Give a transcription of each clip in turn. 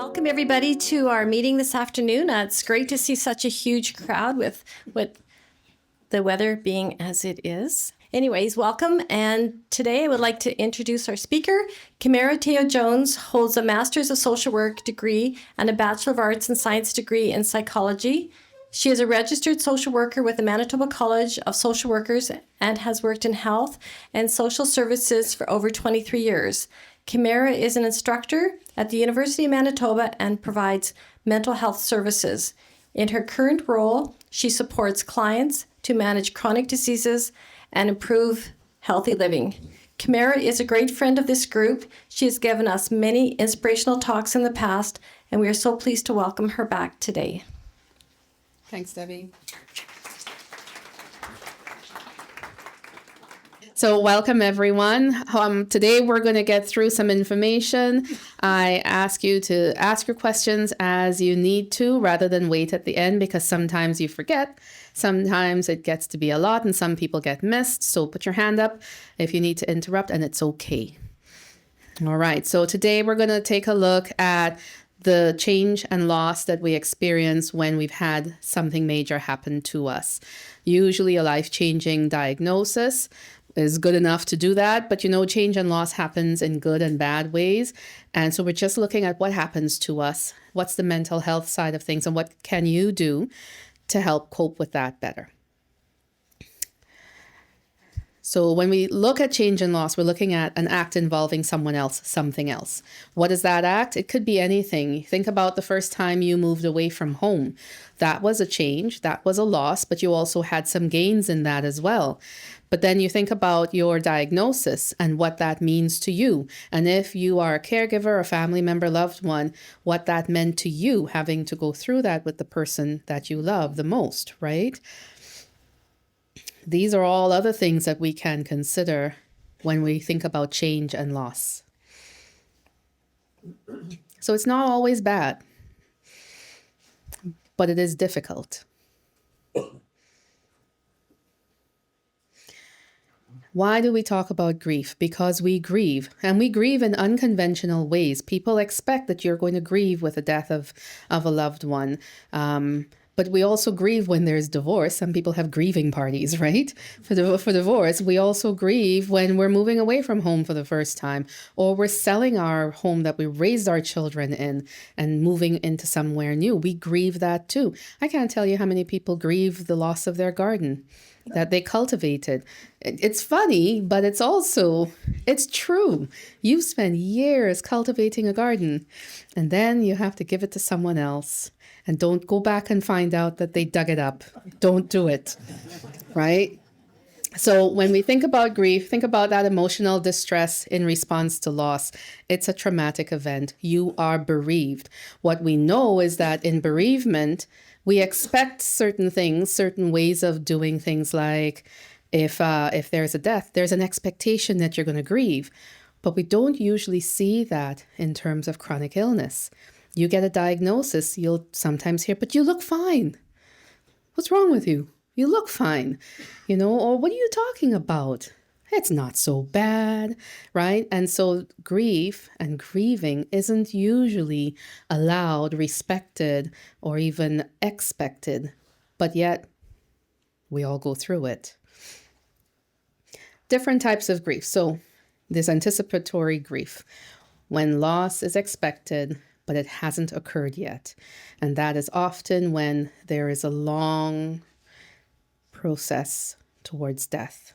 Welcome everybody to our meeting this afternoon. It's great to see such a huge crowd with the weather being as it is. Anyways, welcome. And today I would like to introduce our speaker. Kamara Tayo-Jones holds a Master's of Social Work degree and a Bachelor of Arts and Science degree in psychology. She is a registered social worker with the Manitoba College of Social Workers and has worked in health and social services for over 23 years. Kamara is an instructor at the University of Manitoba and provides mental health services. In her current role, she supports clients to manage chronic diseases and improve healthy living. Kamara is a great friend of this group. She has given us many inspirational talks in the past, and we are so pleased to welcome her back today. Thanks, Debbie. So welcome, everyone. Today we're going to get through some information. I ask you to ask your questions as you need to rather than wait at the end, because sometimes you forget. Sometimes it gets to be a lot and some people get missed. So put your hand up if you need to interrupt, and it's okay. All right. So today we're going to take a look at the change and loss that we experience when we've had something major happen to us. Usually a life-changing diagnosis is good enough to do that, but change and loss happens in good and bad ways. And so we're just looking at what happens to us, what's the mental health side of things, and what can you do to help cope with that better. So when we look at change and loss, we're looking at an act involving someone else, something else. What is that act? It could be anything. Think about the first time you moved away from home. That was a change, that was a loss, but you also had some gains in that as well. But then you think about your diagnosis and what that means to you. And if you are a caregiver, a family member, loved one, what that meant to you having to go through that with the person that you love the most, right? These are all other things that we can consider when we think about change and loss. So it's not always bad, but it is difficult. Why do we talk about grief? Because we grieve, and we grieve in unconventional ways. People expect that you're going to grieve with the death of a loved one. But we also grieve when there's divorce. Some people have grieving parties, right? For divorce. We also grieve when we're moving away from home for the first time, or we're selling our home that we raised our children in and moving into somewhere new. We grieve that too. I can't tell you how many people grieve the loss of their garden that they cultivated. It's funny, but it's true. You've spent years cultivating a garden, and then you have to give it to someone else. And don't go back and find out that they dug it up. Don't do it, right? So when we think about grief, think about that emotional distress in response to loss. It's a traumatic event. You are bereaved. What we know is that in bereavement, we expect certain things, certain ways of doing things, like if there's a death, there's an expectation that you're going to grieve. But we don't usually see that in terms of chronic illness. You get a diagnosis, you'll sometimes hear, but you look fine. What's wrong with you? You look fine, or what are you talking about? It's not so bad, right? And so grief and grieving isn't usually allowed, respected, or even expected, but yet we all go through it. Different types of grief. So there's anticipatory grief, when loss is expected, but it hasn't occurred yet. And that is often when there is a long process towards death.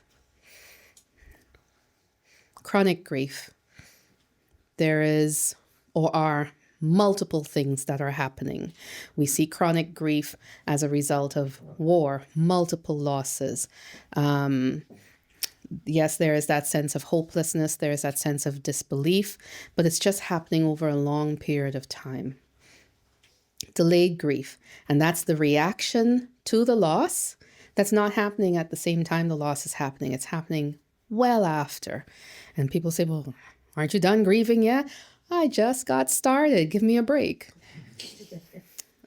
Chronic grief. There is or are multiple things that are happening. We see chronic grief as a result of war, multiple losses. Yes, there is that sense of hopelessness, there is that sense of disbelief, but it's just happening over a long period of time. Delayed grief, and that's the reaction to the loss that's not happening at the same time the loss is happening. It's happening well after. And people say, well, aren't you done grieving yet? I just got started. Give me a break.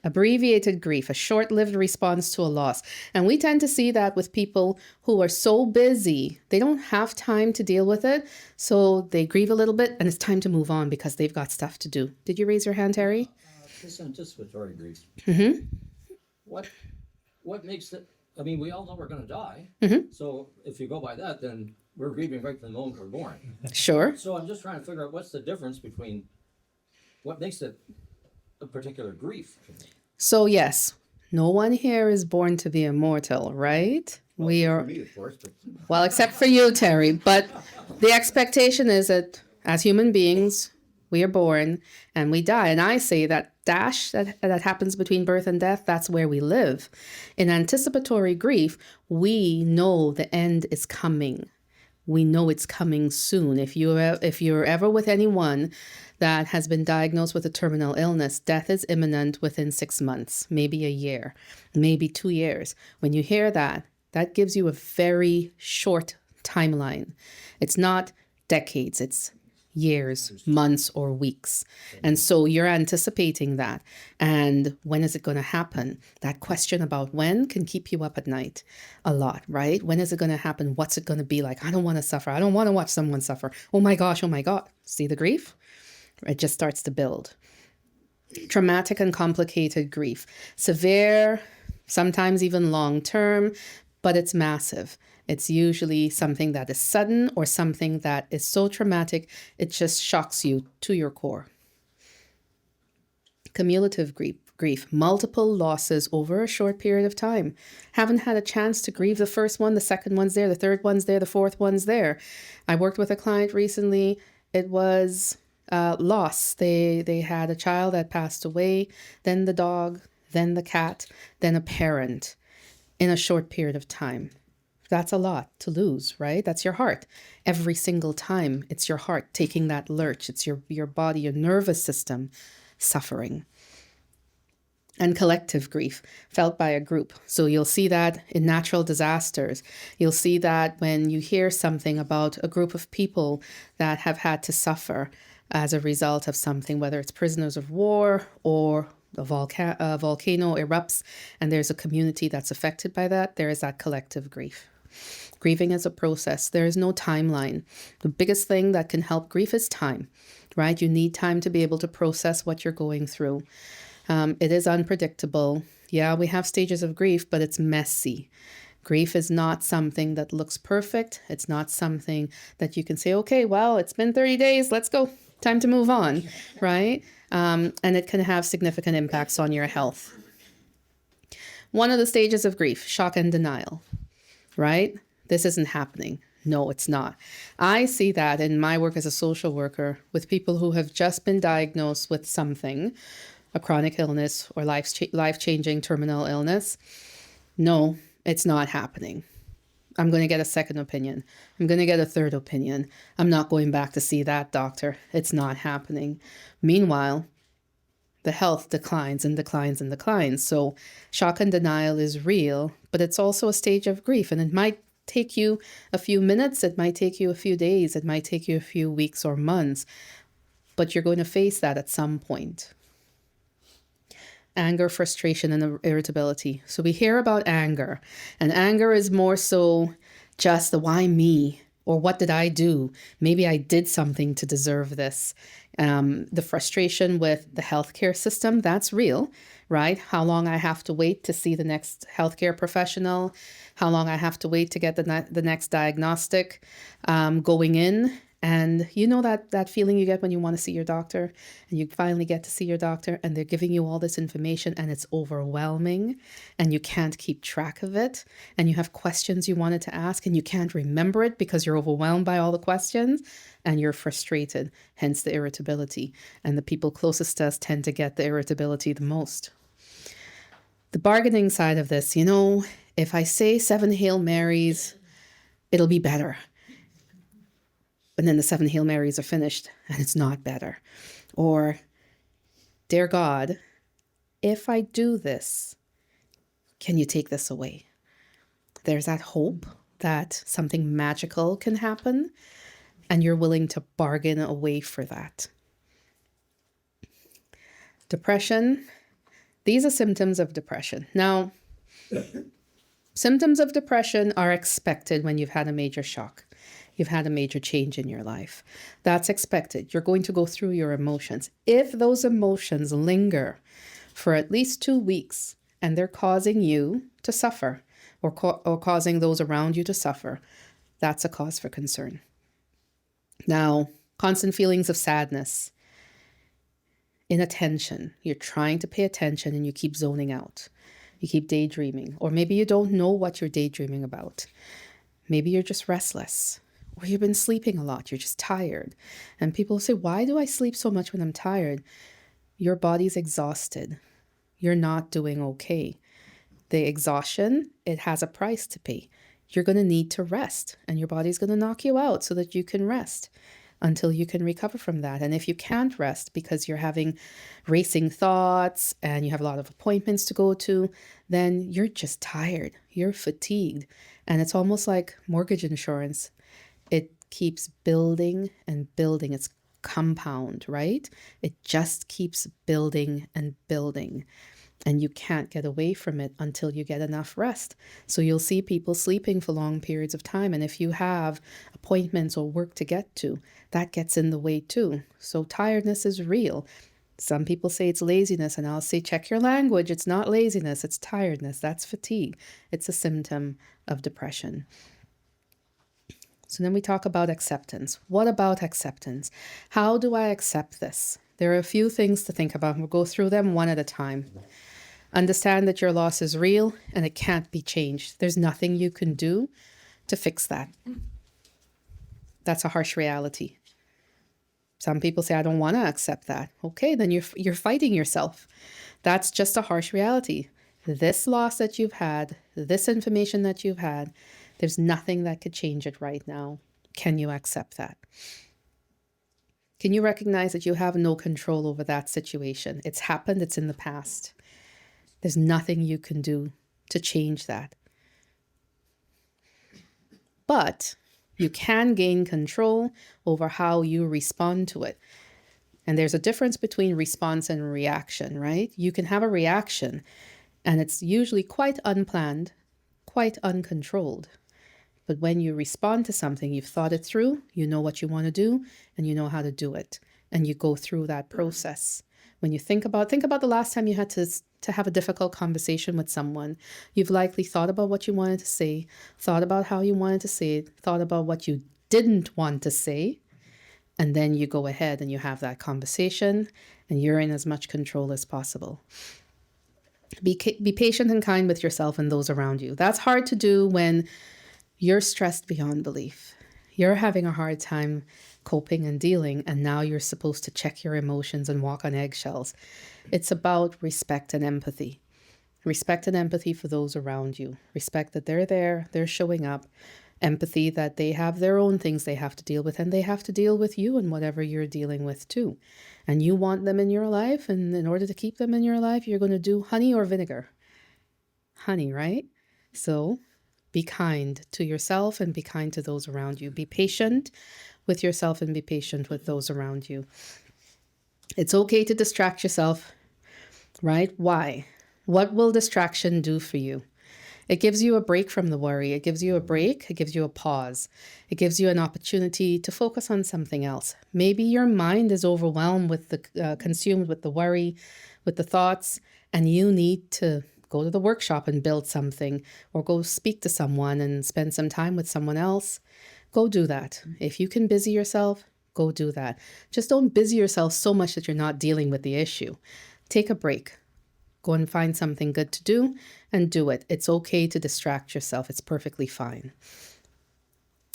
Abbreviated grief, a short-lived response to a loss. And we tend to see that with people who are so busy, they don't have time to deal with it. So they grieve a little bit and it's time to move on because they've got stuff to do. Did you raise your hand, Terry? This anticipatory grief. Mm-hmm. What makes it? I mean, we all know we're going to die. Mm-hmm. So if you go by that, then we're grieving right from the moment we're born. Sure. So I'm just trying to figure out what's the difference between what makes it a particular grief. So yes, no one here is born to be immortal, right? We are, For me, of course, but well, except for you, Terry. But the expectation is that as human beings, we are born and we die. And I say that that happens between birth and death, that's where we live. In anticipatory grief, we know the end is coming. We know it's coming soon. If you're ever with anyone that has been diagnosed with a terminal illness, death is imminent within 6 months, maybe a year, maybe 2 years. When you hear that, that gives you a very short timeline. It's not decades, it's years, months, or weeks. And so you're anticipating that. And when is it going to happen? That question about when can keep you up at night a lot, right? When is it going to happen? What's it going to be like? I don't want to suffer. I don't want to watch someone suffer. Oh my gosh, oh my God. See the grief? It just starts to build. Traumatic and complicated grief. Severe, sometimes even long term, but it's massive. It's usually something that is sudden or something that is so traumatic, it just shocks you to your core. Cumulative grief, multiple losses over a short period of time. Haven't had a chance to grieve the first one, the second one's there, the third one's there, the fourth one's there. I worked with a client recently. It was loss. They had a child that passed away, then the dog, then the cat, then a parent in a short period of time. That's a lot to lose, right? That's your heart. Every single time, it's your heart taking that lurch. It's your body, your nervous system suffering. And collective grief felt by a group. So you'll see that in natural disasters. You'll see that when you hear something about a group of people that have had to suffer as a result of something, whether it's prisoners of war or a volcano erupts and there's a community that's affected by that, there is that collective grief. Grieving is a process. There is no timeline. The biggest thing that can help grief is time, right? You need time to be able to process what you're going through. It is unpredictable. Yeah, we have stages of grief, but it's messy. Grief is not something that looks perfect. It's not something that you can say, okay, well, it's been 30 days. Let's go. Time to move on, right? And it can have significant impacts on your health. One of the stages of grief, shock and denial, right? This isn't happening. No, it's not. I see that in my work as a social worker with people who have just been diagnosed with something, a chronic illness or life-changing terminal illness. No, it's not happening. I'm going to get a second opinion. I'm going to get a third opinion. I'm not going back to see that doctor. It's not happening. Meanwhile, the health declines and declines and declines. So shock and denial is real, but it's also a stage of grief. And it might take you a few minutes. It might take you a few days. It might take you a few weeks or months. But you're going to face that at some point. Anger, frustration, and irritability. So we hear about anger. And anger is more so just the why me? Or what did I do? Maybe I did something to deserve this. The frustration with the healthcare system, that's real, right? How long I have to wait to see the next healthcare professional, how long I have to wait to get the next diagnostic going in. And you know that feeling you get when you want to see your doctor and you finally get to see your doctor and they're giving you all this information and it's overwhelming and you can't keep track of it and you have questions you wanted to ask and you can't remember it because you're overwhelmed by all the questions and you're frustrated, hence the irritability. And the people closest to us tend to get the irritability the most. The bargaining side of this, if I say 7 Hail Marys, it'll be better. But then the 7 Hail Marys are finished and it's not better. Or, dear God, if I do this, can you take this away? There's that hope that something magical can happen and you're willing to bargain away for that. Depression, These are symptoms of depression. Now, symptoms of depression are expected when you've had a major shock. You've had a major change in your life. That's expected. You're going to go through your emotions. If those emotions linger for at least 2 weeks and they're causing you to suffer or causing those around you to suffer, that's a cause for concern. Now, constant feelings of sadness, inattention. You're trying to pay attention and you keep zoning out. You keep daydreaming. Or maybe you don't know what you're daydreaming about. Maybe you're just restless. Or you've been sleeping a lot. You're just tired. And people say, why do I sleep so much when I'm tired? Your body's exhausted. You're not doing okay. The exhaustion, it has a price to pay. You're going to need to rest. And your body's going to knock you out so that you can rest until you can recover from that. And if you can't rest because you're having racing thoughts and you have a lot of appointments to go to, then you're just tired. You're fatigued. And it's almost like mortgage insurance. It keeps building and building. It's compound, right? It just keeps building and building. And you can't get away from it until you get enough rest. So you'll see people sleeping for long periods of time. And if you have appointments or work to get to, that gets in the way too. So tiredness is real. Some people say it's laziness, and I'll say, check your language. It's not laziness, it's tiredness. That's fatigue. It's a symptom of depression. So then we talk about acceptance. What about acceptance? How do I accept this? There are a few things to think about. We'll go through them one at a time. Understand that your loss is real and it can't be changed. There's nothing you can do to fix that. That's a harsh reality. Some people say, I don't want to accept that. Okay, then you're fighting yourself. That's just a harsh reality. This loss that you've had, this information that you've had, there's nothing that could change it right now. Can you accept that? Can you recognize that you have no control over that situation? It's happened, it's in the past. There's nothing you can do to change that. But you can gain control over how you respond to it. And there's a difference between response and reaction, right? You can have a reaction, and it's usually quite unplanned, quite uncontrolled. But when you respond to something, you've thought it through, you know what you want to do, and you know how to do it. And you go through that process. When you think about the last time you had to have a difficult conversation with someone. You've likely thought about what you wanted to say, thought about how you wanted to say it, thought about what you didn't want to say, and then you go ahead and you have that conversation, and you're in as much control as possible. Be patient and kind with yourself and those around you. That's hard to do when you're stressed beyond belief. You're having a hard time coping and dealing, and now you're supposed to check your emotions and walk on eggshells. It's about respect and empathy. Respect and empathy for those around you. Respect that they're there, they're showing up. Empathy that they have their own things they have to deal with, and they have to deal with you and whatever you're dealing with too. And you want them in your life, and in order to keep them in your life, you're going to do honey or vinegar. Honey, right? So be kind to yourself and be kind to those around you. Be patient with yourself and be patient with those around you. It's okay to distract yourself, right? Why? What will distraction do for you? It gives you a break from the worry. It gives you a break. It gives you a pause. It gives you an opportunity to focus on something else. Maybe your mind is overwhelmed with consumed with the worry, with the thoughts, and you need to go to the workshop and build something, or go speak to someone and spend some time with someone else. Go do that. If you can busy yourself, go do that. Just don't busy yourself so much that you're not dealing with the issue. Take a break. Go and find something good to do and do it. It's okay to distract yourself. It's perfectly fine.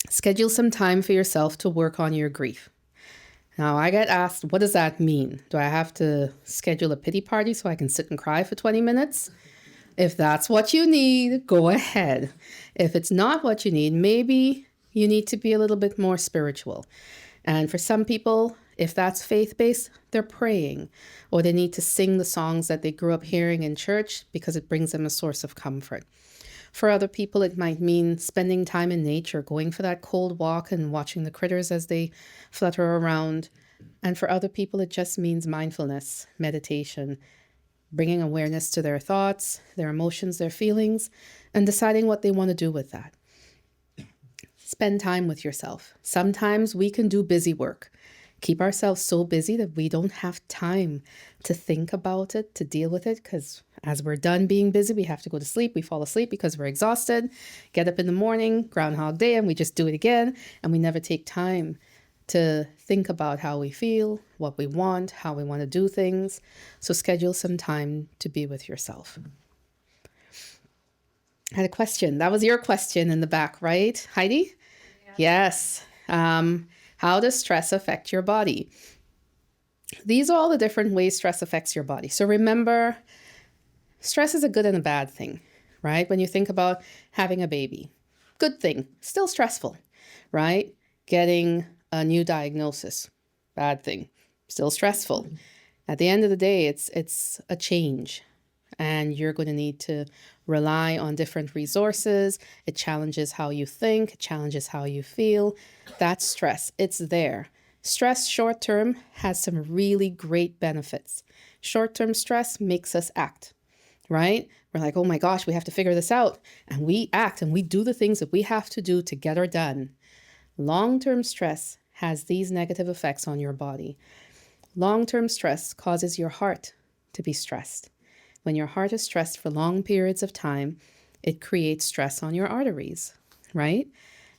Schedule some time for yourself to work on your grief. Now, I get asked, what does that mean? Do I have to schedule a pity party so I can sit and cry for 20 minutes? If that's what you need, go ahead. If it's not what you need, maybe you need to be a little bit more spiritual. And for some people, if that's faith-based, they're praying, or they need to sing the songs that they grew up hearing in church because it brings them a source of comfort. For other people, it might mean spending time in nature, going for that cold walk and watching the critters as they flutter around. And for other people, it just means mindfulness, meditation, bringing awareness to their thoughts, their emotions, their feelings, and deciding what they want to do with that. Spend time with yourself. Sometimes we can do busy work, keep ourselves so busy that we don't have time to think about it, to deal with it, because as we're done being busy, we have to go to sleep. We fall asleep because we're exhausted, get up in the morning, Groundhog Day, and we just do it again. And we never take time to think about how we feel, what we want, how we want to do things. So schedule some time to be with yourself. I had a question. That was your question in the back, right, Heidi? Yeah. Yes. How does stress affect your body? These are all the different ways stress affects your body. So remember, stress is a good and a bad thing, right? When you think about having a baby, good thing, still stressful, right? Getting a new diagnosis, bad thing, still stressful. At the end of the day, it's a change, and you're going to need to rely on different resources. It challenges how you think, it challenges how you feel. That's stress. It's there. Stress short term has some really great benefits. Short term stress makes us act, right? We're like, oh my gosh, we have to figure this out. And we act and we do the things that we have to do to get her done. Long term stress has these negative effects on your body. Long term stress causes your heart to be stressed. When your heart is stressed for long periods of time, it creates stress on your arteries, right?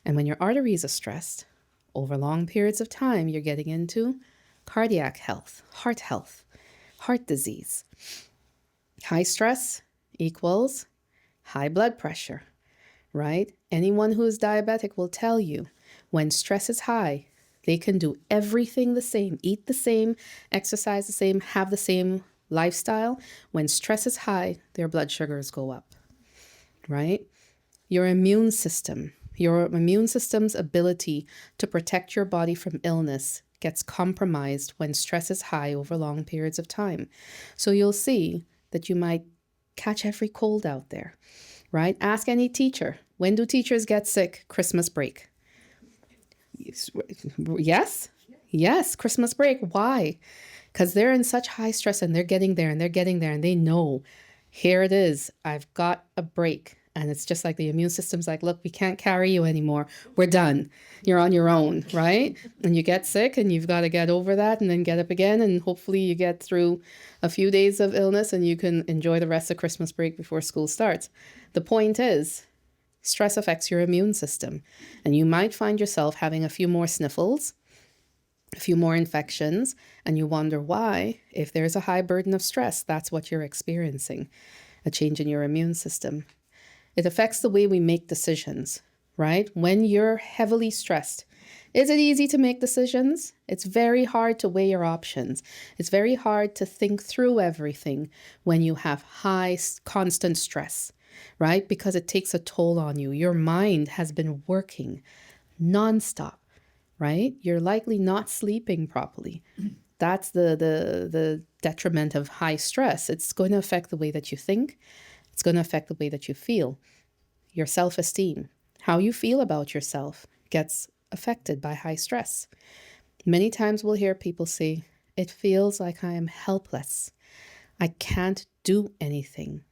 And when your arteries are stressed, over long periods of time, you're getting into cardiac health, heart disease. High stress equals high blood pressure, right? Anyone who is diabetic will tell you when stress is high, they can do everything the same, eat the same, exercise the same, have the same lifestyle. When stress is high, their blood sugars go up, right? Your immune system's ability to protect your body from illness gets compromised when stress is high over long periods of time. So you'll see that you might catch every cold out there, right? Ask any teacher, when do teachers get sick? Christmas break. Yes, Christmas break. Why? Because they're in such high stress and they're getting there and they know, here it is, I've got a break. And it's just like the immune system's like, look, we can't carry you anymore. We're done. You're on your own, right? And you get sick and you've got to get over that and then get up again. And hopefully you get through a few days of illness and you can enjoy the rest of Christmas break before school starts. The point is, stress affects your immune system. And you might find yourself having a few more sniffles, a few more infections, and you wonder why. If there's a high burden of stress, that's what you're experiencing, a change in your immune system. It affects the way we make decisions, right? When you're heavily stressed, is it easy to make decisions? It's very hard to weigh your options. It's very hard to think through everything when you have high, constant stress, right? Because it takes a toll on you. Your mind has been working nonstop, right? You're likely not sleeping properly. That's the detriment of high stress. It's going to affect the way that you think. It's going to affect the way that you feel. Your self-esteem, how you feel about yourself, gets affected by high stress. Many times we'll hear people say, it feels like I am helpless. I can't do anything.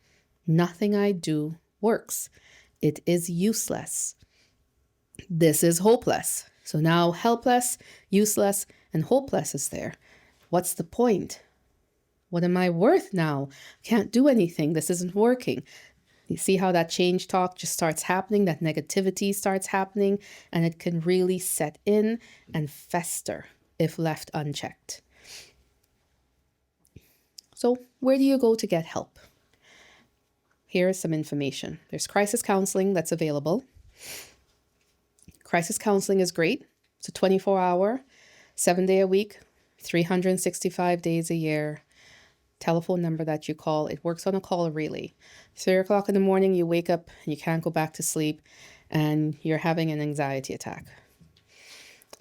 Nothing I do works. It is useless. This is hopeless. So now helpless, useless, and hopeless is there. What's the point? What am I worth now? Can't do anything. This isn't working. You see how that change talk just starts happening, that negativity starts happening, and it can really set in and fester if left unchecked. So where do you go to get help? Here is some information. There's crisis counseling that's available. Crisis counseling is great. It's a 24-hour, 7-day a week, 365 days a year telephone number that you call. It works on a call relay. 3 o'clock in the morning, you wake up and you can't go back to sleep and you're having an anxiety attack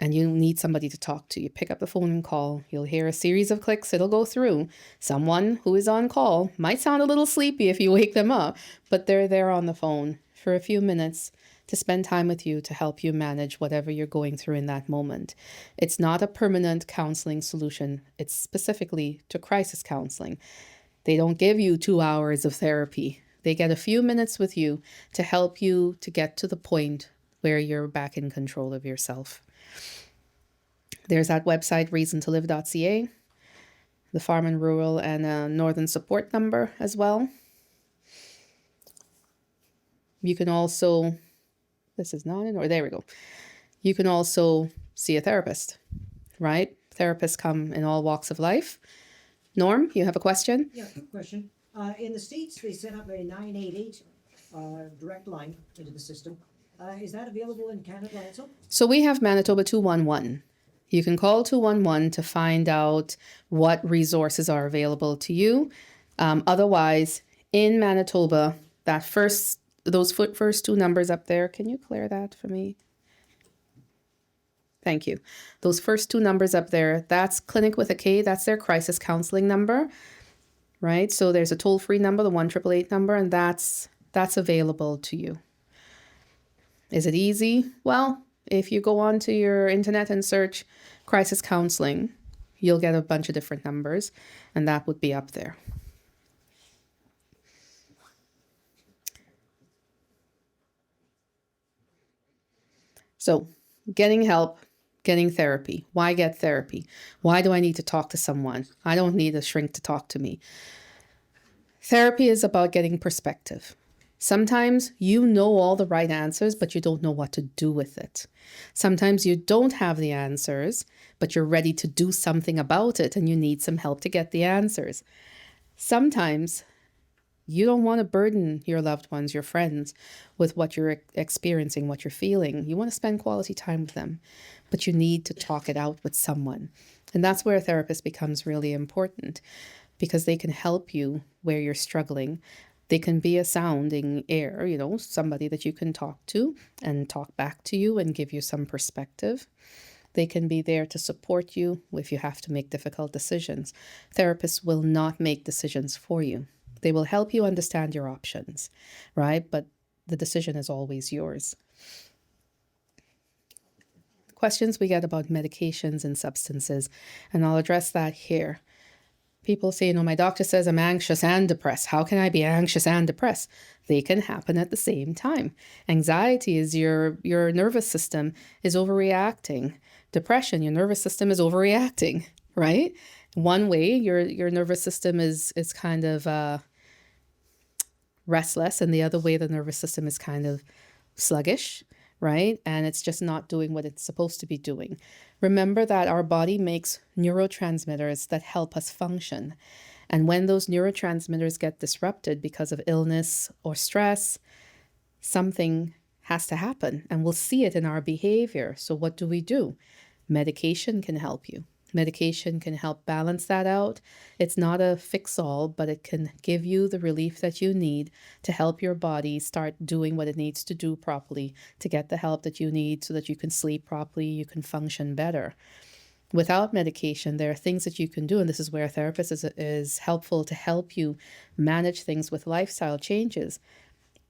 and you need somebody to talk to. You pick up the phone and call. You'll hear a series of clicks. It'll go through. Someone who is on call might sound a little sleepy if you wake them up, but they're there on the phone for a few minutes to spend time with you to help you manage whatever you're going through in that moment. It's not a permanent counseling solution. It's specifically to crisis counseling. They don't give you 2 hours of therapy. They get a few minutes with you to help you to get to the point where you're back in control of yourself. There's that website, reasontolive.ca, the farm and rural and northern support number as well. You can also, this is not in order, there we go. You can also see a therapist, right? Therapists come in all walks of life. Norm, you have a question? Yeah, quick question. In the States, they set up a 988 direct line into the system. Is that available in Canada also? So we have Manitoba 211. You can call 211 to find out what resources are available to you. Otherwise, in Manitoba, those first 2 numbers up there, can you clear that for me? Thank you. Those first 2 numbers up there, that's Clinic with a K, that's their crisis counseling number, right? So there's a toll-free number, the 1-888 number, and that's available to you. Is it easy? Well, if you go onto your internet and search crisis counseling, you'll get a bunch of different numbers, and that would be up there. So, getting help, getting therapy. Why get therapy? Why do I need to talk to someone? I don't need a shrink to talk to me. Therapy is about getting perspective. Sometimes you know all the right answers, but you don't know what to do with it. Sometimes you don't have the answers, but you're ready to do something about it and you need some help to get the answers. Sometimes you don't want to burden your loved ones, your friends, with what you're experiencing, what you're feeling. You want to spend quality time with them, but you need to talk it out with someone. And that's where a therapist becomes really important, because they can help you where you're struggling. They can be a sounding air, somebody that you can talk to and talk back to you and give you some perspective. They can be there to support you if you have to make difficult decisions. Therapists will not make decisions for you. They will help you understand your options, right? But the decision is always yours. Questions we get about medications and substances, and I'll address that here. People say, my doctor says I'm anxious and depressed. How can I be anxious and depressed? They can happen at the same time. Anxiety is your nervous system is overreacting. Depression, your nervous system is overreacting, right? One way your nervous system is kind of restless, and the other way the nervous system is kind of sluggish, right? And it's just not doing what it's supposed to be doing. Remember that our body makes neurotransmitters that help us function. And when those neurotransmitters get disrupted because of illness or stress, something has to happen, and we'll see it in our behavior. So what do? Medication can help you. Medication can help balance that out. It's not a fix-all, but it can give you the relief that you need to help your body start doing what it needs to do properly, to get the help that you need so that you can sleep properly, you can function better. Without medication, there are things that you can do, and this is where a therapist is helpful to help you manage things with lifestyle changes.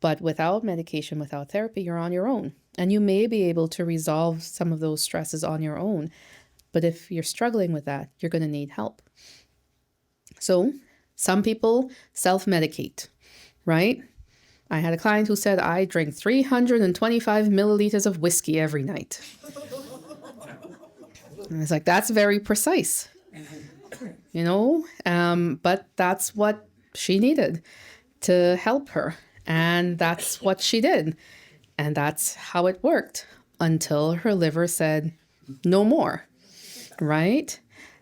But without medication, without therapy, you're on your own. And you may be able to resolve some of those stresses on your own. But if you're struggling with that, you're going to need help. So some people self-medicate, right? I had a client who said, I drink 325 milliliters of whiskey every night. And I was like, that's very precise, but that's what she needed to help her. And that's what she did. And that's how it worked until her liver said, no more. Right?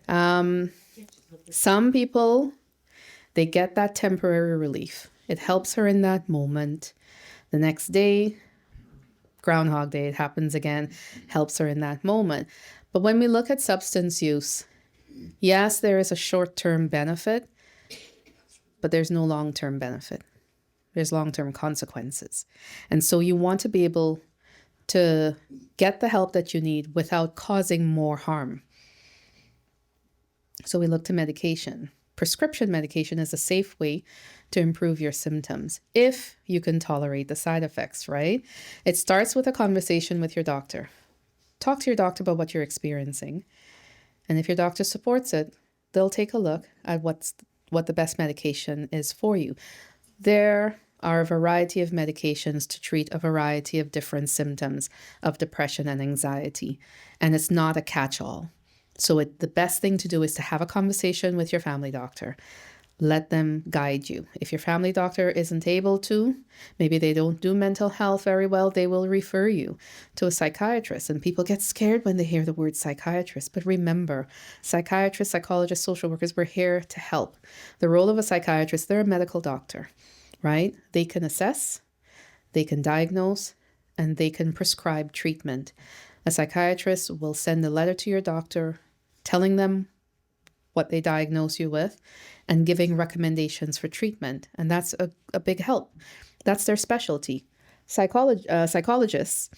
Some people, they get that temporary relief. It helps her in that moment. The next day, Groundhog Day, it happens again, helps her in that moment. But when we look at substance use, yes, there is a short-term benefit, but there's no long-term benefit. There's long-term consequences. And so you want to be able to get the help that you need without causing more harm. So we look to medication. Prescription medication is a safe way to improve your symptoms if you can tolerate the side effects, right? It starts with a conversation with your doctor. Talk to your doctor about what you're experiencing. And if your doctor supports it, they'll take a look at what the best medication is for you. There are a variety of medications to treat a variety of different symptoms of depression and anxiety, and it's not a catch-all. So the best thing to do is to have a conversation with your family doctor. Let them guide you. If your family doctor isn't able to, maybe they don't do mental health very well, they will refer you to a psychiatrist. And people get scared when they hear the word psychiatrist. But remember, psychiatrists, psychologists, social workers, we're here to help. The role of a psychiatrist, they're a medical doctor, right? They can assess, they can diagnose, and they can prescribe treatment. A psychiatrist will send a letter to your doctor telling them what they diagnose you with and giving recommendations for treatment. And that's a big help. That's their specialty. Psychologists,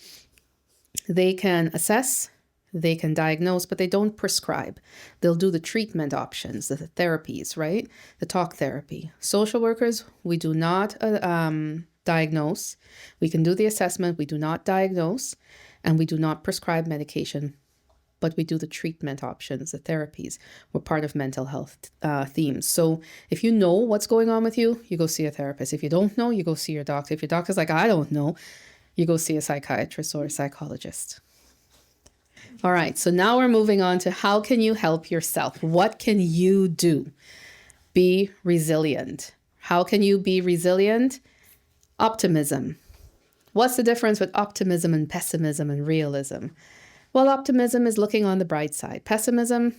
they can assess, they can diagnose, but they don't prescribe. They'll do the treatment options, the therapies, right? The talk therapy. Social workers, we do not diagnose. We can do the assessment. We do not diagnose, and we do not prescribe medication, but we do the treatment options, the therapies. We're part of mental health themes. So if you know what's going on with you, you go see a therapist. If you don't know, you go see your doctor. If your doctor's like, I don't know, you go see a psychiatrist or a psychologist. All right, so now we're moving on to how can you help yourself? What can you do? Be resilient. How can you be resilient? Optimism. What's the difference with optimism and pessimism and realism? Well, optimism is looking on the bright side. Pessimism,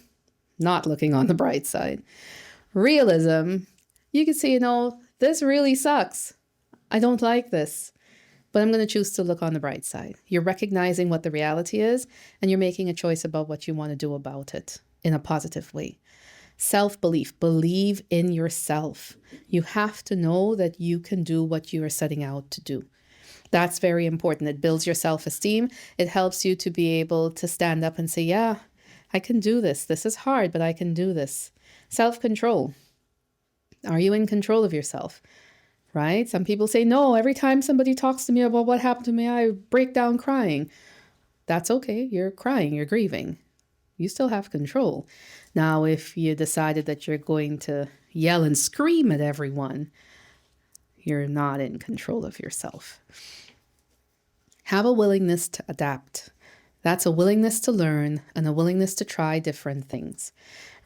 not looking on the bright side. Realism, you can say, this really sucks. I don't like this, but I'm going to choose to look on the bright side. You're recognizing what the reality is, and you're making a choice about what you want to do about it in a positive way. Self-belief, believe in yourself. You have to know that you can do what you are setting out to do. That's very important. It builds your self-esteem. It helps you to be able to stand up and say, yeah, I can do this. This is hard, but I can do this. Self-control. Are you in control of yourself? Right? Some people say, no, every time somebody talks to me about what happened to me, I break down crying. That's okay. You're crying. You're grieving. You still have control. Now, if you decided that you're going to yell and scream at everyone, you're not in control of yourself. Have a willingness to adapt. That's a willingness to learn and a willingness to try different things,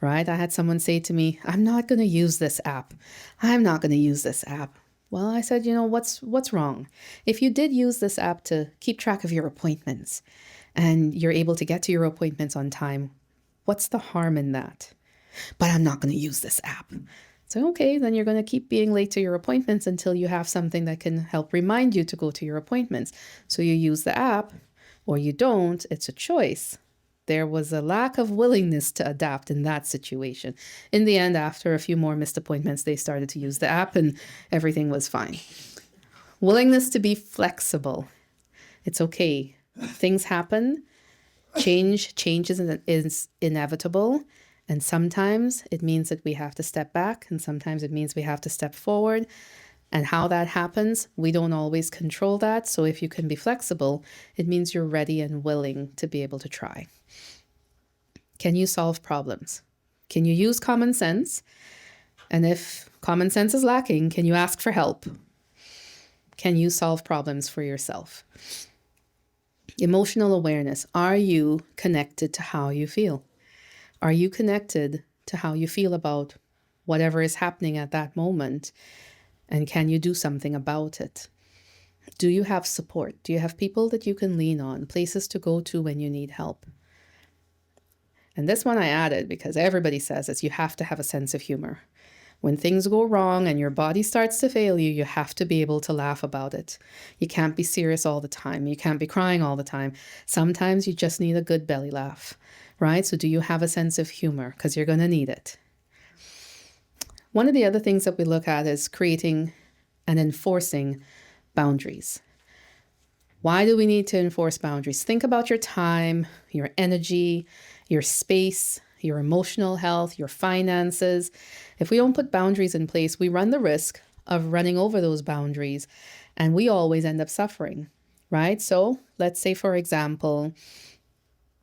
right? I had someone say to me, I'm not going to use this app. I'm not going to use this app. Well, I said, what's wrong? If you did use this app to keep track of your appointments and you're able to get to your appointments on time, what's the harm in that? But I'm not going to use this app. So, okay, then you're going to keep being late to your appointments until you have something that can help remind you to go to your appointments. So you use the app or you don't. It's a choice. There was a lack of willingness to adapt in that situation. In the end, after a few more missed appointments, they started to use the app and everything was fine. Willingness to be flexible. It's okay. Things happen. Change is inevitable. And sometimes it means that we have to step back, and sometimes it means we have to step forward. And how that happens, we don't always control that. So if you can be flexible, it means you're ready and willing to be able to try. Can you solve problems? Can you use common sense? And if common sense is lacking, can you ask for help? Can you solve problems for yourself? Emotional awareness. Are you connected to how you feel? Are you connected to how you feel about whatever is happening at that moment? And can you do something about it? Do you have support? Do you have people that you can lean on, places to go to when you need help? And this one I added because everybody says this, you have to have a sense of humor. When things go wrong and your body starts to fail you, you have to be able to laugh about it. You can't be serious all the time. You can't be crying all the time. Sometimes you just need a good belly laugh. Right? So do you have a sense of humor? Because you're going to need it. One of the other things that we look at is creating and enforcing boundaries. Why do we need to enforce boundaries? Think about your time, your energy, your space, your emotional health, your finances. If we don't put boundaries in place, we run the risk of running over those boundaries, and we always end up suffering, right? So let's say, for example,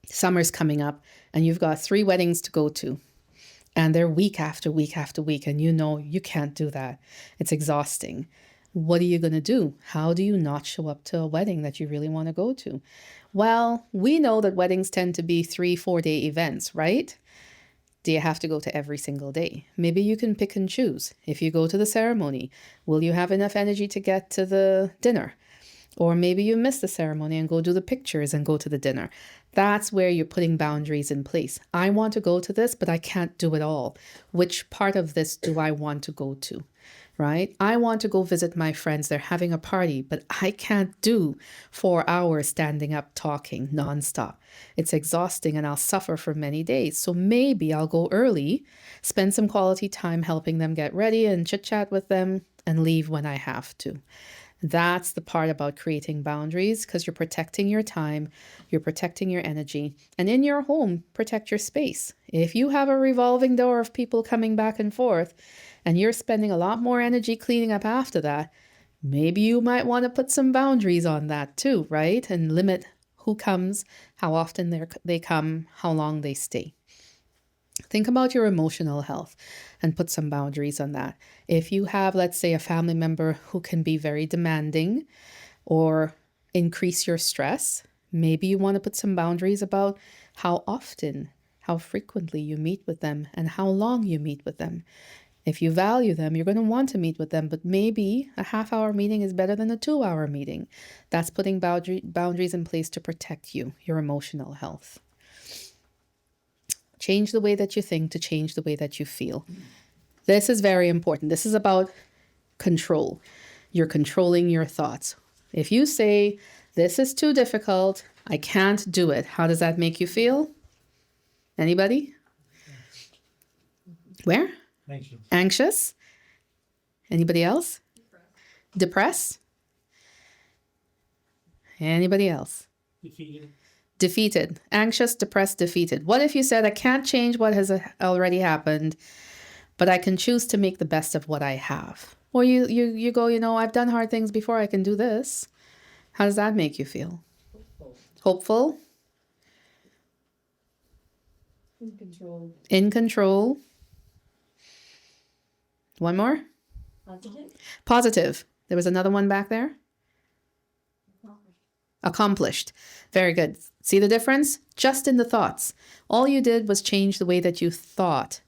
summer's coming up and you've got 3 weddings to go to and they're week after week after week, and you know you can't do that. It's exhausting. What are you going to do? How do you not show up to a wedding that you really want to go to? Well, we know that weddings tend to be 3-4 day events, right? Do you have to go to every single day? Maybe you can pick and choose. If you go to the ceremony, will you have enough energy to get to the dinner? Or maybe you miss the ceremony and go do the pictures and go to the dinner. That's where you're putting boundaries in place. I want to go to this, but I can't do it all. Which part of this do I want to go to? Right? I want to go visit my friends. They're having a party, but I can't do 4 hours standing up talking nonstop. It's exhausting and I'll suffer for many days. So maybe I'll go early, spend some quality time helping them get ready and chit chat with them and leave when I have to. That's the part about creating boundaries, because you're protecting your time, you're protecting your energy, and in your home, protect your space. If you have a revolving door of people coming back and forth, and you're spending a lot more energy cleaning up after that, maybe you might want to put some boundaries on that too, right? And limit who comes, how often they come, how long they stay. Think about your emotional health and put some boundaries on that. If you have, let's say, a family member who can be very demanding or increase your stress, maybe you want to put some boundaries about how often, how frequently you meet with them and how long you meet with them. If you value them, you're going to want to meet with them, but maybe a half-hour meeting is better than a 2-hour meeting. That's putting boundaries in place to protect you, your emotional health. Change the way that you think to change the way that you feel. This is very important. This is about control. You're controlling your thoughts. If you say, this is too difficult, I can't do it, how does that make you feel? Anybody? Where? Anxious. Anxious? Anybody else? Depressed? Anybody else? Defeated. Anxious, depressed, defeated. What if you said, I can't change what has already happened, but I can choose to make the best of what I have? Or you go, I've done hard things before, I can do this. How does that make you feel? Hopeful? In control. In control. One more? Positive. Positive. There was another one back there? Accomplished. Very good. See the difference? Just in the thoughts. All you did was change the way that you thought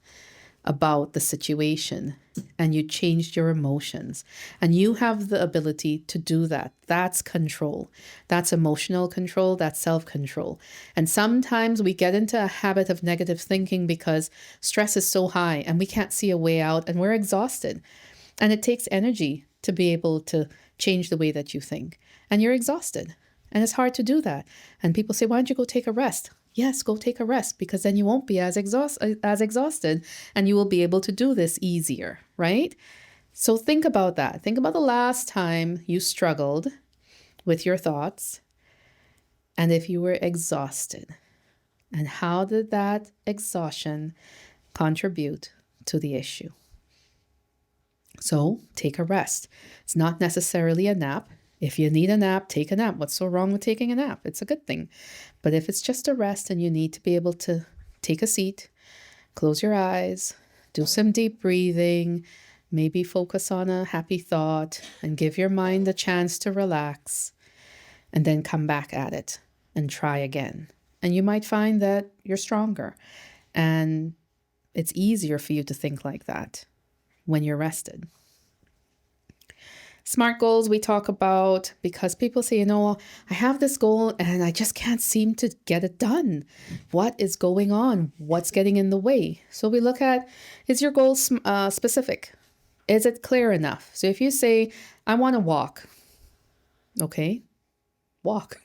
about the situation, and you changed your emotions. And you have the ability to do that. That's control. That's emotional control. That's self-control. And sometimes we get into a habit of negative thinking because stress is so high and we can't see a way out and we're exhausted. And it takes energy to be able to change the way that you think. And you're exhausted. And it's hard to do that. And people say, why don't you go take a rest? Yes, go take a rest, because then you won't be as exhausted and you will be able to do this easier, right? So think about that. Think about the last time you struggled with your thoughts and if you were exhausted. And how did that exhaustion contribute to the issue? So take a rest. It's not necessarily a nap. If you need a nap, take a nap. What's so wrong with taking a nap? It's a good thing. But if it's just a rest and you need to be able to take a seat, close your eyes, do some deep breathing, maybe focus on a happy thought and give your mind a chance to relax, and then come back at it and try again. And you might find that you're stronger and it's easier for you to think like that when you're rested. SMART goals we talk about because people say, I have this goal and I just can't seem to get it done. What is going on? What's getting in the way? So we look at, is your goal specific? Is it clear enough? So if you say, I want to walk, okay, walk.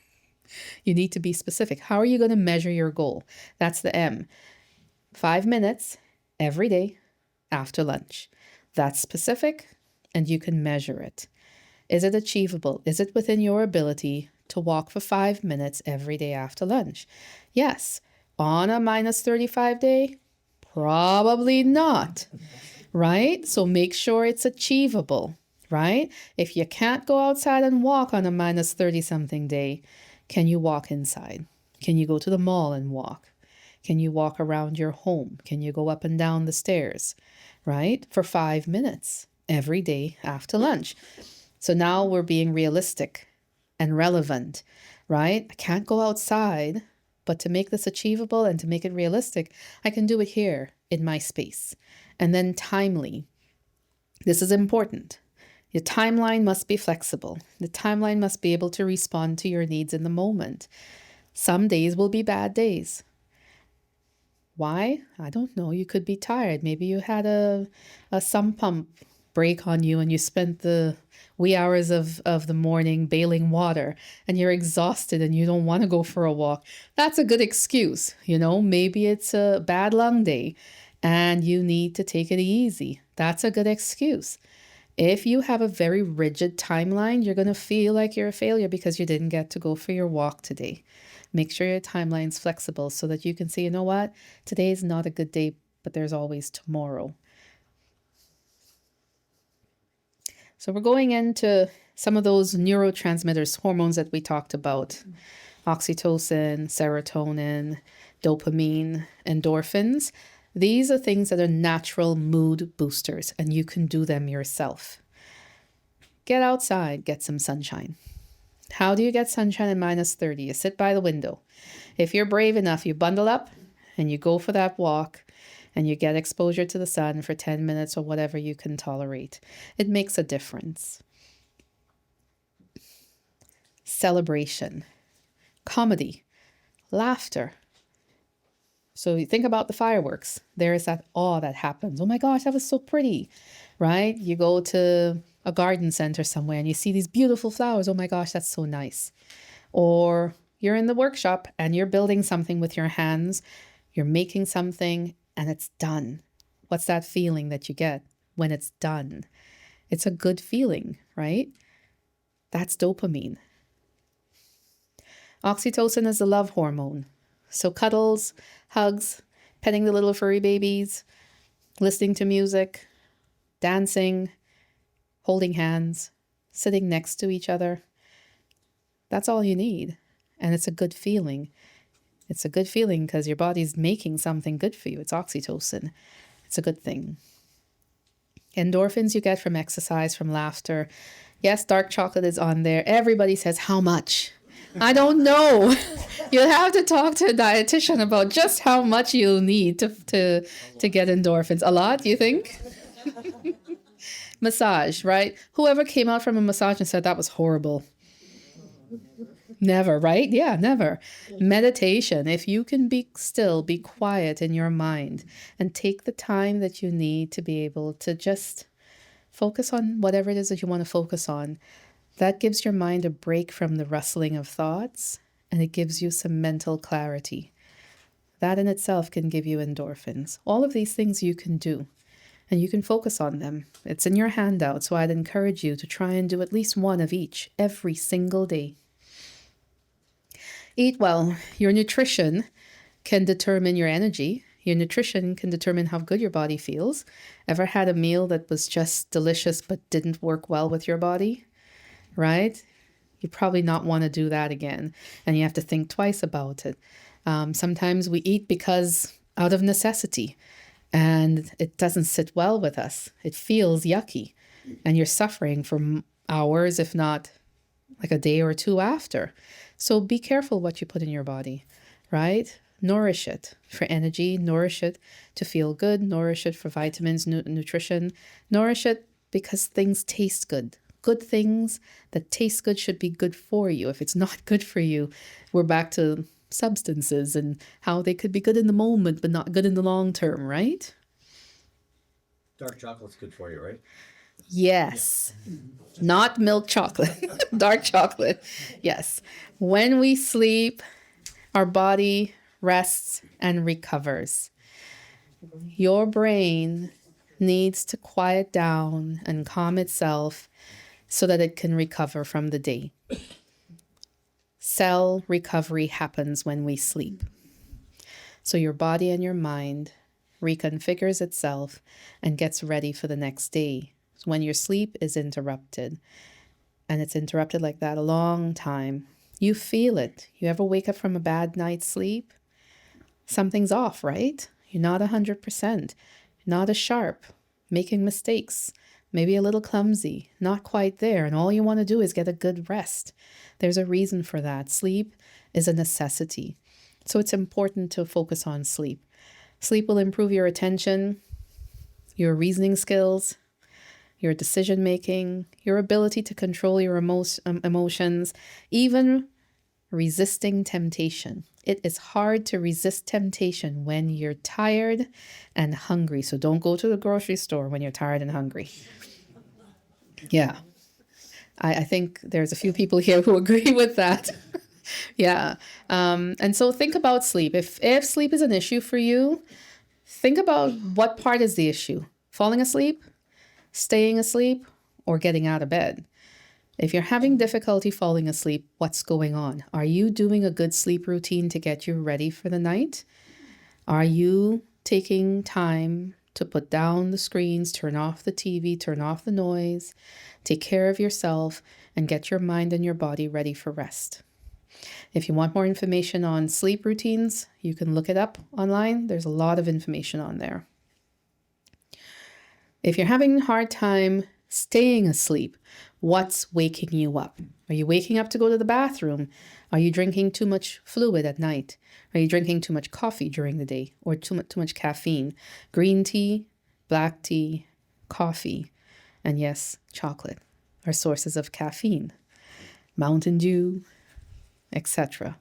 You need to be specific. How are you going to measure your goal? That's the M. 5 minutes every day after lunch. That's specific and you can measure it. Is it achievable? Is it within your ability to walk for 5 minutes every day after lunch? Yes. On a -35 day? Probably not, right? So make sure it's achievable, right? If you can't go outside and walk on a -30 something day, can you walk inside? Can you go to the mall and walk? Can you walk around your home? Can you go up and down the stairs, right? For 5 minutes every day after lunch. So now we're being realistic and relevant, right? I can't go outside, but to make this achievable and to make it realistic, I can do it here in my space. And then timely. This is important. Your timeline must be flexible. The timeline must be able to respond to your needs in the moment. Some days will be bad days. Why? I don't know. You could be tired. Maybe you had a sump pump break on you and you spent the wee hours of the morning bailing water and you're exhausted and you don't want to go for a walk. That's a good excuse. Maybe it's a bad lung day and you need to take it easy. That's a good excuse. If you have a very rigid timeline, you're going to feel like you're a failure because you didn't get to go for your walk today. Make sure your timeline's flexible so that you can say, you know what, today is not a good day, but there's always tomorrow. So we're going into some of those neurotransmitters, hormones that we talked about. Oxytocin, serotonin, dopamine, endorphins. These are things that are natural mood boosters, and you can do them yourself. Get outside, get some sunshine. How do you get sunshine at -30? You sit by the window. If you're brave enough, you bundle up and you go for that walk and you get exposure to the sun for 10 minutes or whatever you can tolerate. It makes a difference. Celebration, comedy, laughter. So you think about the fireworks. There is that awe that happens. Oh my gosh, that was so pretty, right? You go to a garden center somewhere and you see these beautiful flowers. Oh my gosh, that's so nice. Or you're in the workshop and you're building something with your hands. You're making something and it's done. What's that feeling that you get when it's done? It's a good feeling, right? That's dopamine. Oxytocin is the love hormone. So cuddles, hugs, petting the little furry babies, listening to music, dancing, holding hands, sitting next to each other. That's all you need. And it's a good feeling. It's a good feeling because your body's making something good for you. It's oxytocin. It's a good thing. Endorphins you get from exercise, from laughter. Yes, dark chocolate is on there. Everybody says, how much? I don't know. You'll have to talk to a dietitian about just how much you'll need to get endorphins. A lot, you think? Massage, right? Whoever came out from a massage and said that was horrible. Never, right? Yeah, never. Meditation. If you can be still, be quiet in your mind and take the time that you need to be able to just focus on whatever it is that you want to focus on. That gives your mind a break from the rustling of thoughts and it gives you some mental clarity. That in itself can give you endorphins. All of these things you can do and you can focus on them. It's in your handout, so I'd encourage you to try and do at least one of each every single day. Eat well. Your nutrition can determine your energy. Your nutrition can determine how good your body feels. Ever had a meal that was just delicious but didn't work well with your body? Right? You probably not want to do that again. And you have to think twice about it. Sometimes we eat because out of necessity and it doesn't sit well with us. It feels yucky and you're suffering for hours, if not like a day or two after. So be careful what you put in your body, right? Nourish it for energy, nourish it to feel good, nourish it for vitamins, nutrition, nourish it because things taste good. Good things that taste good should be good for you. If it's not good for you, we're back to substances and how they could be good in the moment, but not good in the long term, right? Dark chocolate's good for you, right? Yes. Yeah. Not milk chocolate, dark chocolate. Yes. When we sleep, our body rests and recovers. Your brain needs to quiet down and calm itself so that it can recover from the day. Cell recovery happens when we sleep. So your body and your mind reconfigures itself and gets ready for the next day. So when your sleep is interrupted, and it's interrupted like that a long time, you feel it. You ever wake up from a bad night's sleep? Something's off, right? You're not 100%, not as sharp, making mistakes, maybe a little clumsy, not quite there, and all you want to do is get a good rest. There's a reason for that. Sleep is a necessity. So it's important to focus on sleep. Sleep will improve your attention, your reasoning skills, your decision making, your ability to control your emotions, even resisting temptation. It is hard to resist temptation when you're tired and hungry. So don't go to the grocery store when you're tired and hungry. Yeah. I think there's a few people here who agree with that. Yeah. And so think about sleep. If sleep is an issue for you, think about what part is the issue. Falling asleep, staying asleep, or getting out of bed. If you're having difficulty falling asleep, what's going on? Are you doing a good sleep routine to get you ready for the night? Are you taking time to put down the screens, turn off the TV, turn off the noise, take care of yourself, and get your mind and your body ready for rest? If you want more information on sleep routines, you can look it up online. There's a lot of information on there. If you're having a hard time staying asleep, what's waking you up? Are you waking up to go to the bathroom? Are you drinking too much fluid at night? Are you drinking too much coffee during the day or too much caffeine? Green tea, black tea, coffee, and yes, chocolate are sources of caffeine. Mountain Dew, etc.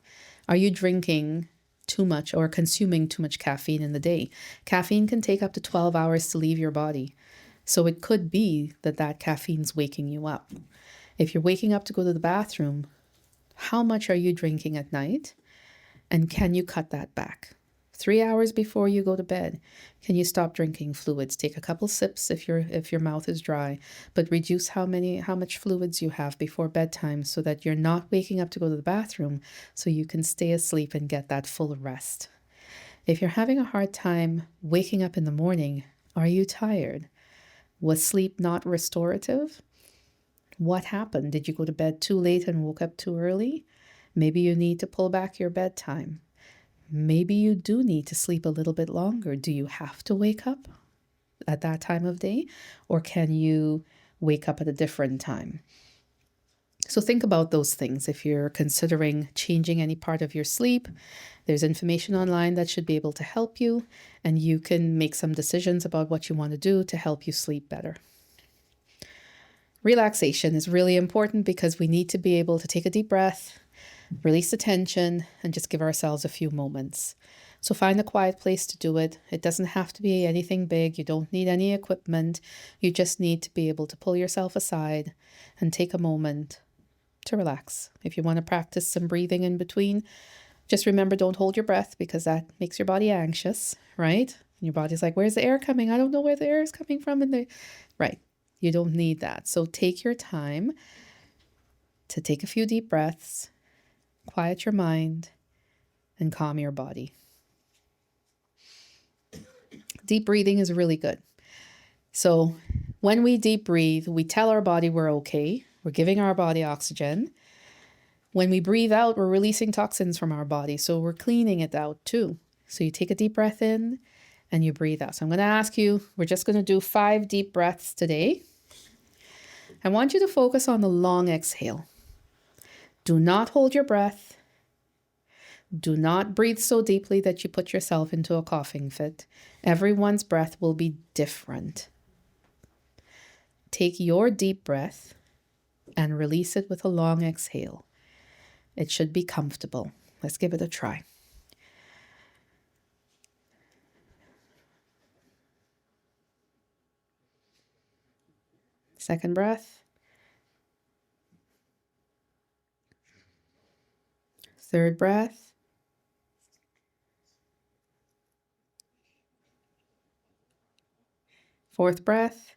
Are you drinking too much or consuming too much caffeine in the day? Caffeine can take up to 12 hours to leave your body. So it could be that caffeine's waking you up. If you're waking up to go to the bathroom, how much are you drinking at night? And can you cut that back? 3 hours before you go to bed, can you stop drinking fluids? Take a couple sips if your mouth is dry, but reduce how much fluids you have before bedtime so that you're not waking up to go to the bathroom so you can stay asleep and get that full rest. If you're having a hard time waking up in the morning, are you tired? Was sleep not restorative? What happened? Did you go to bed too late and woke up too early? Maybe you need to pull back your bedtime. Maybe you do need to sleep a little bit longer. Do you have to wake up at that time of day? Or can you wake up at a different time? So think about those things. If you're considering changing any part of your sleep, there's information online that should be able to help you, and you can make some decisions about what you want to do to help you sleep better. Relaxation is really important because we need to be able to take a deep breath, release the tension, and just give ourselves a few moments. So find a quiet place to do it. It doesn't have to be anything big. You don't need any equipment. You just need to be able to pull yourself aside and take a moment to relax. If you want to practice some breathing in between, just remember, don't hold your breath because that makes your body anxious, right? And your body's like, where's the air coming? I don't know where the air is coming from. Right. You don't need that. So take your time to take a few deep breaths, quiet your mind, and calm your body. Deep breathing is really good. So when we deep breathe, we tell our body we're okay. We're giving our body oxygen. When we breathe out, we're releasing toxins from our body. So we're cleaning it out too. So you take a deep breath in and you breathe out. So I'm going to ask you, we're just going to do 5 deep breaths today. I want you to focus on the long exhale. Do not hold your breath. Do not breathe so deeply that you put yourself into a coughing fit. Everyone's breath will be different. Take your deep breath and release it with a long exhale. It should be comfortable. Let's give it a try. Second breath. Third breath. Fourth breath.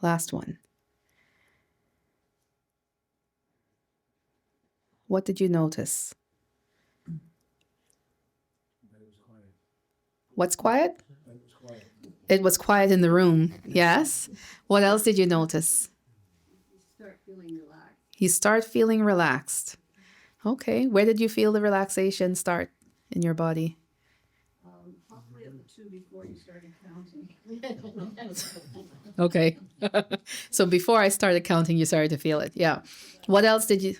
Last one. What did you notice? What's quiet? It was quiet in the room. Yes. What else did you notice? Start feeling relaxed. You start feeling relaxed. Okay. Where did you feel the relaxation start in your body? Probably at the two before you started counting. Okay. So before I started counting, you started to feel it. Yeah. What else did you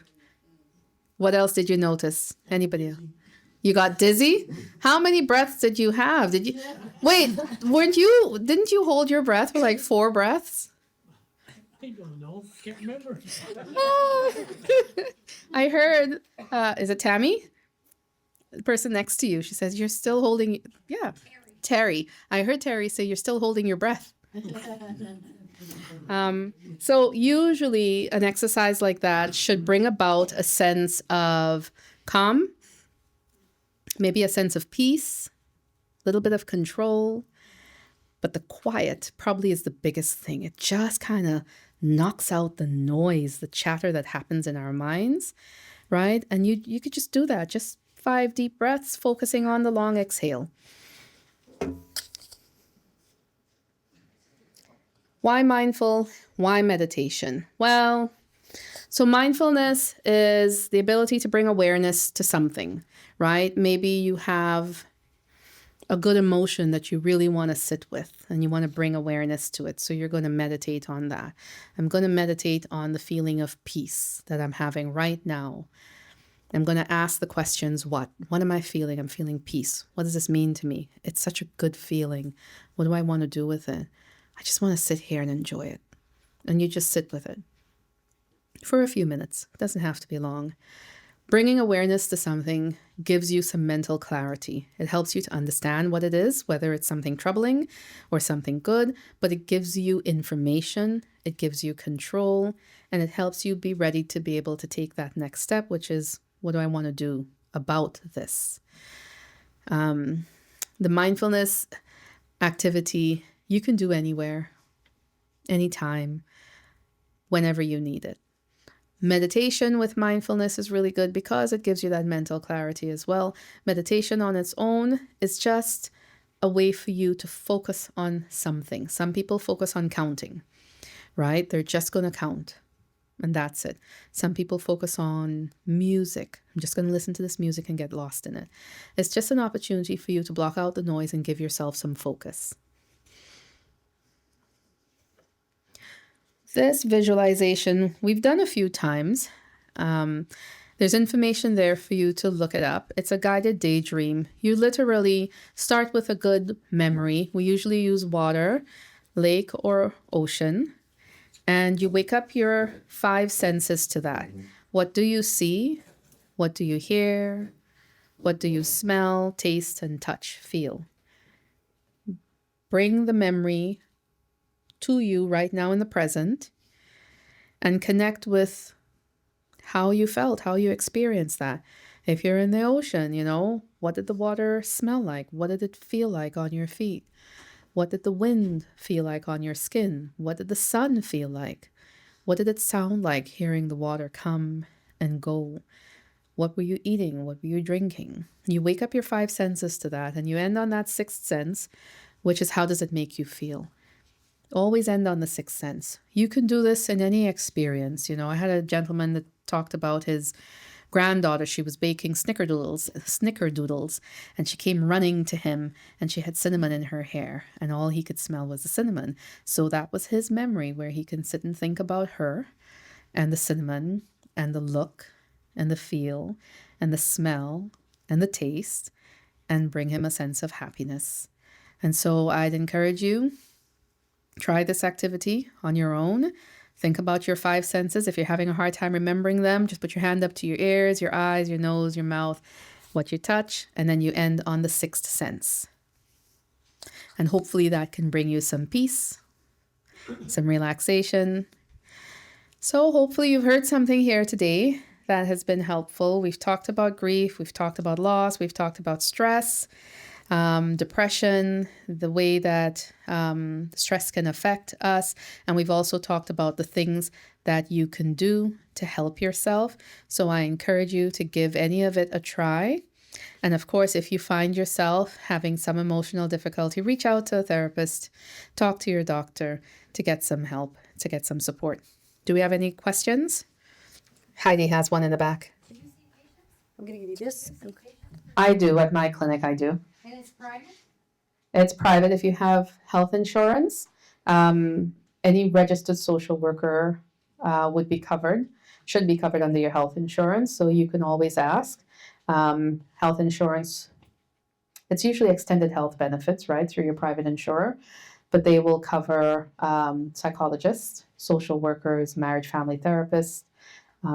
notice? Anybody else? You got dizzy? How many breaths did you have? Wait, didn't you hold your breath for like 4 breaths? I don't know. Can't remember. I heard, is it Tammy? The person next to you. She says, you're still holding, yeah. Terry. I heard Terry say you're still holding your breath. So usually an exercise like that should bring about a sense of calm, maybe a sense of peace, a little bit of control. But the quiet probably is the biggest thing. It just kind of knocks out the noise, the chatter that happens in our minds, right? And you could just do that. Just 5 deep breaths, focusing on the long exhale. Why mindful? Why meditation? Well, so mindfulness is the ability to bring awareness to something, right? Maybe you have a good emotion that you really want to sit with and you want to bring awareness to it. So you're going to meditate on that. I'm going to meditate on the feeling of peace that I'm having right now. I'm going to ask the questions, what? What am I feeling? I'm feeling peace. What does this mean to me? It's such a good feeling. What do I want to do with it? I just want to sit here and enjoy it. And you just sit with it for a few minutes. It doesn't have to be long. Bringing awareness to something gives you some mental clarity. It helps you to understand what it is, whether it's something troubling or something good, but it gives you information, it gives you control, and it helps you be ready to be able to take that next step, which is, what do I want to do about this? The mindfulness activity you can do anywhere, anytime, whenever you need it. Meditation with mindfulness is really good because it gives you that mental clarity as well. Meditation on its own is just a way for you to focus on something. Some people focus on counting, right? They're just going to count and that's it. Some people focus on music. I'm just going to listen to this music and get lost in it. It's just an opportunity for you to block out the noise and give yourself some focus. This visualization, we've done a few times. There's information there for you to look it up. It's a guided daydream. You literally start with a good memory. We usually use water, lake, or ocean. And you wake up your 5 senses to that. What do you see? What do you hear? What do you smell, taste, and touch, feel? Bring the memory to you right now in the present and connect with how you felt, how you experienced that. If you're in the ocean, what did the water smell like? What did it feel like on your feet? What did the wind feel like on your skin? What did the sun feel like? What did it sound like hearing the water come and go? What were you eating? What were you drinking? You wake up your 5 senses to that and you end on that 6th sense, which is, how does it make you feel? Always end on the 6th sense. You can do this in any experience. I had a gentleman that talked about his granddaughter. She was baking snickerdoodles, and she came running to him, and she had cinnamon in her hair, and all he could smell was the cinnamon. So that was his memory, where he can sit and think about her and the cinnamon and the look and the feel and the smell and the taste, and bring him a sense of happiness. And so I'd encourage you, try this activity on your own. Think about your 5 senses. If you're having a hard time remembering them, just put your hand up to your ears, your eyes, your nose, your mouth, what you touch, and then you end on the 6th sense. And hopefully that can bring you some peace, some relaxation. So hopefully you've heard something here today that has been helpful. We've talked about grief, we've talked about loss, we've talked about stress, depression, the way that stress can affect us. And we've also talked about the things that you can do to help yourself. So I encourage you to give any of it a try. And of course, if you find yourself having some emotional difficulty, reach out to a therapist, talk to your doctor to get some help, to get some support. Do we have any questions? Heidi has one in the back. I'm going to give you this. I do at my clinic. I do. And it's private? It's private if you have health insurance. Any registered social worker would be covered, should be covered under your health insurance. So you can always ask. Health insurance, it's usually extended health benefits, right, through your private insurer, but they will cover psychologists, social workers, marriage family therapists.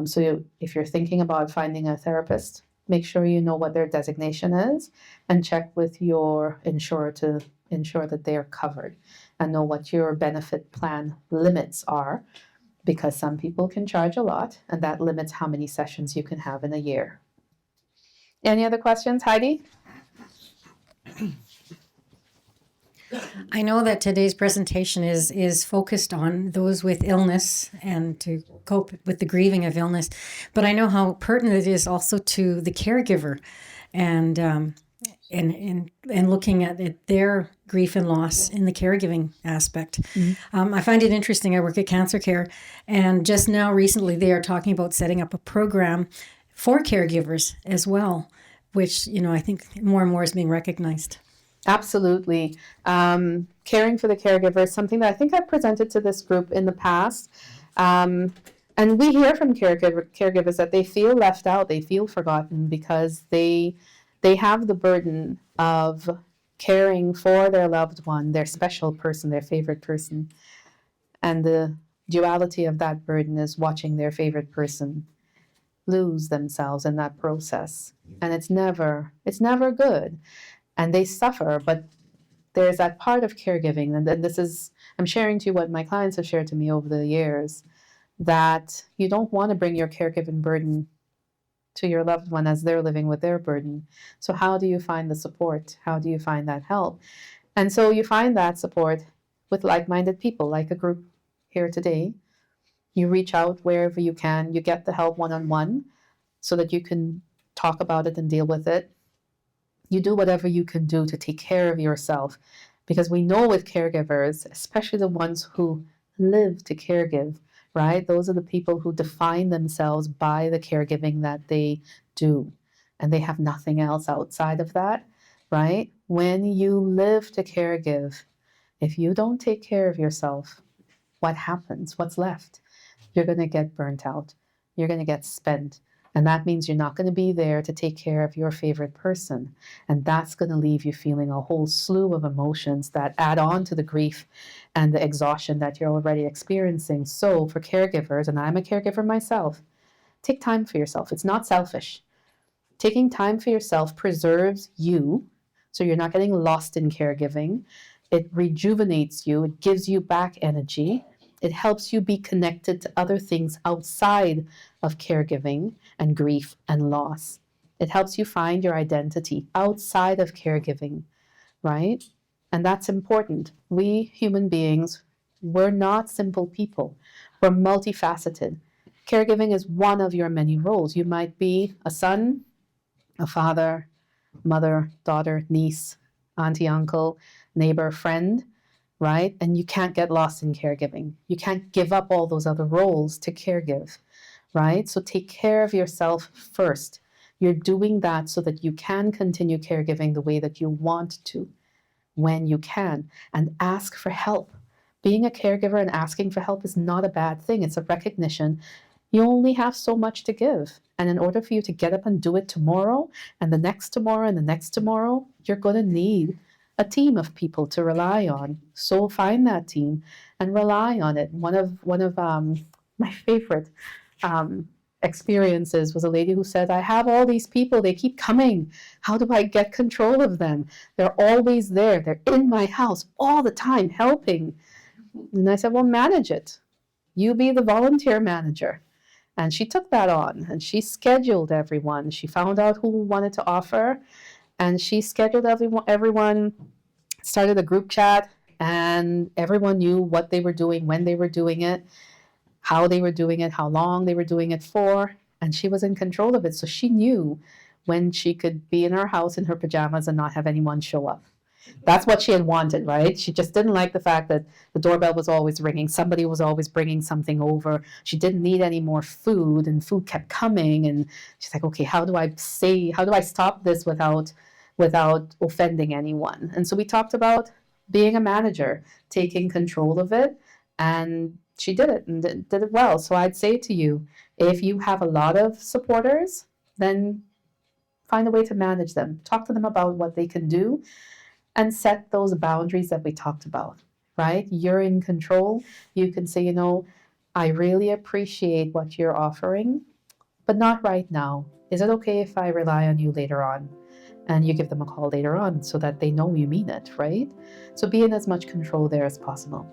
So if you're thinking about finding a therapist, make sure you know what their designation is and check with your insurer to ensure that they are covered and know what your benefit plan limits are, because some people can charge a lot and that limits how many sessions you can have in a year. Any other questions, Heidi? I know that today's presentation is focused on those with illness and to cope with the grieving of illness, but I know how pertinent it is also to the caregiver and looking at their grief and loss in the caregiving aspect. I find it interesting. I work at Cancer Care, and just now recently they are talking about setting up a program for caregivers as well, which, I think more and more is being recognized. Absolutely. Caring for the caregiver is something that I think I've presented to this group in the past. And we hear from caregivers that they feel left out, they feel forgotten because they have the burden of caring for their loved one, their special person, their favorite person. And the duality of that burden is watching their favorite person lose themselves in that process. And it's never good. And they suffer, but there's that part of caregiving, and this is, I'm sharing to you what my clients have shared to me over the years, that you don't want to bring your caregiving burden to your loved one as they're living with their burden. So how do you find the support? How do you find that help? And so you find that support with like-minded people, like a group here today. You reach out wherever you can, you get the help one-on-one so that you can talk about it and deal with it. You do whatever you can do to take care of yourself, because we know with caregivers, especially the ones who live to caregive, right? Those are the people who define themselves by the caregiving that they do, and they have nothing else outside of that, right? When you live to caregive, if you don't take care of yourself, what happens? What's left? You're going to get burnt out. You're going to get spent. And that means you're not going to be there to take care of your favorite person. And that's going to leave you feeling a whole slew of emotions that add on to the grief and the exhaustion that you're already experiencing. So for caregivers, and I'm a caregiver myself, take time for yourself. It's not selfish. Taking time for yourself preserves you, so you're not getting lost in caregiving. It rejuvenates you. It gives you back energy. It helps you be connected to other things outside of caregiving and grief and loss. It helps you find your identity outside of caregiving, right? And that's important. We human beings, we're not simple people. We're multifaceted. Caregiving is one of your many roles. You might be a son, a father, mother, daughter, niece, auntie, uncle, neighbor, friend, right? And you can't get lost in caregiving. You can't give up all those other roles to caregive, right? So take care of yourself first. You're doing that so that you can continue caregiving the way that you want to, when you can, and ask for help. Being a caregiver and asking for help is not a bad thing. It's a recognition. You only have so much to give. And in order for you to get up and do it tomorrow, and the next tomorrow, and the next tomorrow, you're going to need a team of people to rely on. So find that team and rely on it. One of my favorite experiences was a lady who said, I have all these people, they keep coming. How do I get control of them? They're always there. They're in my house all the time helping. And I said, well, manage it. You be the volunteer manager. And she took that on and she scheduled everyone. She found out who wanted to offer. And she scheduled everyone, started a group chat, and everyone knew what they were doing, when they were doing it, how they were doing it, how long they were doing it for, and she was in control of it. So she knew when she could be in her house in her pajamas and not have anyone show up. That's what she had wanted, right? She just didn't like the fact that the doorbell was always ringing. Somebody was always bringing something over. She didn't need any more food, and food kept coming. And she's like, okay, how do I stop this without offending anyone? And so we talked about being a manager, taking control of it, and she did it and did it well. So I'd say to you, if you have a lot of supporters, then find a way to manage them. Talk to them about what they can do and set those boundaries that we talked about, right? You're in control. You can say, I really appreciate what you're offering, but not right now. Is it okay if I rely on you later on? And you give them a call later on so that they know you mean it, right? So be in as much control there as possible.